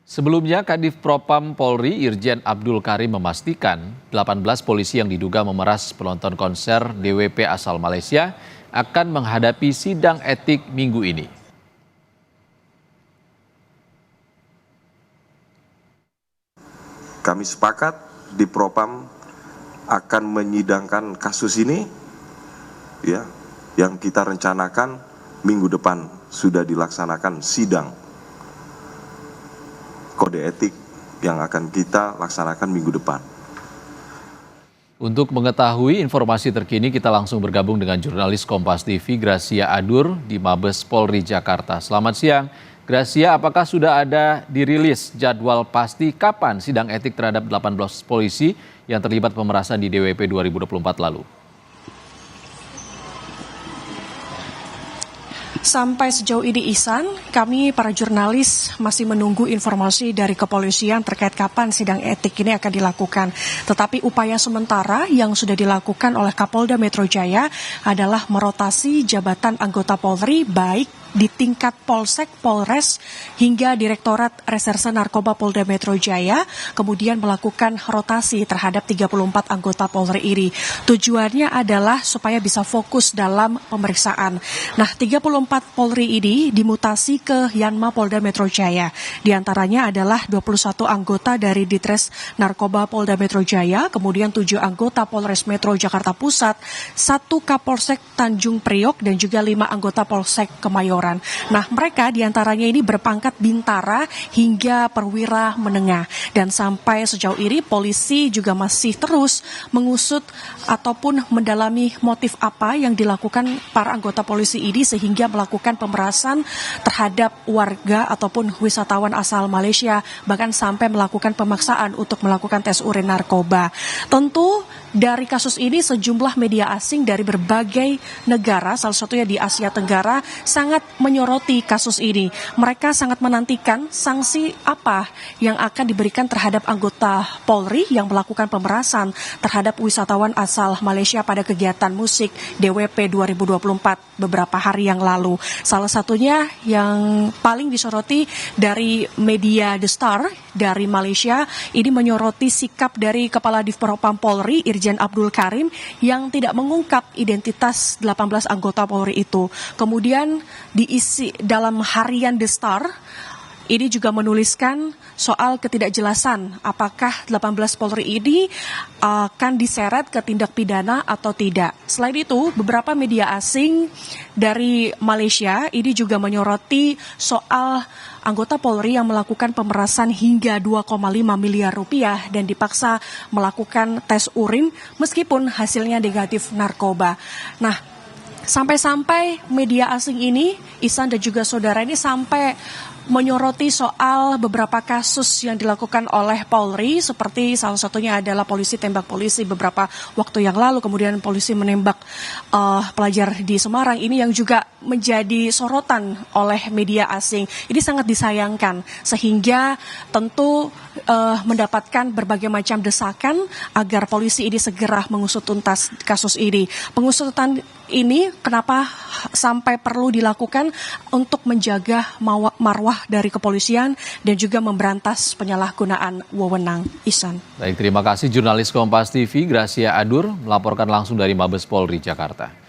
Sebelumnya, Kadif Propam Polri Irjen Abdul Karim memastikan 18 polisi yang diduga memeras penonton konser DWP asal Malaysia akan menghadapi sidang etik minggu ini. Kami sepakat di Propam akan menyidangkan kasus ini, ya, yang kita rencanakan minggu depan sudah dilaksanakan sidang kode etik yang akan kita laksanakan minggu depan. Untuk mengetahui informasi terkini, kita langsung bergabung dengan jurnalis Kompas TV Gracia Adur di Mabes Polri Jakarta. Selamat siang, Gracia. Apakah sudah ada dirilis jadwal pasti kapan sidang etik terhadap 18 polisi yang terlibat pemerasan di DWP 2024 lalu? Sampai sejauh ini Ihsan, kami para jurnalis masih menunggu informasi dari kepolisian terkait kapan sidang etik ini akan dilakukan. Tetapi upaya sementara yang sudah dilakukan oleh Kapolda Metro Jaya adalah merotasi jabatan anggota Polri baik di tingkat Polsek, Polres, hingga Direktorat Reserse Narkoba Polda Metro Jaya, kemudian melakukan rotasi terhadap 34 anggota Polri ini. Tujuannya adalah supaya bisa fokus dalam pemeriksaan. Nah, 34 Polri ini dimutasi ke Yanma Polda Metro Jaya. Di antaranya adalah 21 anggota dari Ditres Narkoba Polda Metro Jaya, kemudian 7 anggota Polres Metro Jakarta Pusat, 1 Kapolsek Tanjung Priok, dan juga 5 anggota Polsek Kemayoran. Nah, mereka diantaranya ini berpangkat bintara hingga perwira menengah. Dan sampai sejauh ini polisi juga masih terus mengusut ataupun mendalami motif apa yang dilakukan para anggota polisi ini sehingga melakukan pemerasan terhadap warga ataupun wisatawan asal Malaysia, bahkan sampai melakukan pemaksaan untuk melakukan tes urin narkoba. Tentu dari kasus ini sejumlah media asing dari berbagai negara, salah satunya di Asia Tenggara, sangat menyoroti kasus ini. Mereka sangat menantikan sanksi apa yang akan diberikan terhadap anggota Polri yang melakukan pemerasan terhadap wisatawan asal Malaysia pada kegiatan musik DWP 2024 beberapa hari yang lalu. Salah satunya yang paling disoroti dari media The Star dari Malaysia, ini menyoroti sikap dari Kepala Divpropam Polri Irjen Abdul Karim yang tidak mengungkap identitas 18 anggota Polri itu. Kemudian diisi dalam harian The Star, ini juga menuliskan soal ketidakjelasan apakah 18 Polri ini akan diseret ke tindak pidana atau tidak. Selain itu, beberapa media asing dari Malaysia ini juga menyoroti soal anggota Polri yang melakukan pemerasan hingga 2,5 miliar rupiah dan dipaksa melakukan tes urin meskipun hasilnya negatif narkoba. Nah, sampai-sampai media asing ini, Ihsan dan juga saudara, ini sampai menyoroti soal beberapa kasus yang dilakukan oleh Polri, seperti salah satunya adalah polisi tembak polisi beberapa waktu yang lalu, kemudian polisi menembak pelajar di Semarang, ini yang juga menjadi sorotan oleh media asing. Ini sangat disayangkan, sehingga tentu mendapatkan berbagai macam desakan agar polisi ini segera mengusut tuntas kasus ini. Pengusutan ini kenapa sampai perlu dilakukan untuk menjaga marwah dari kepolisian dan juga memberantas penyalahgunaan wewenang. Ihsan. Baik, terima kasih jurnalis Kompas TV Gracia Adur melaporkan langsung dari Mabes Polri Jakarta.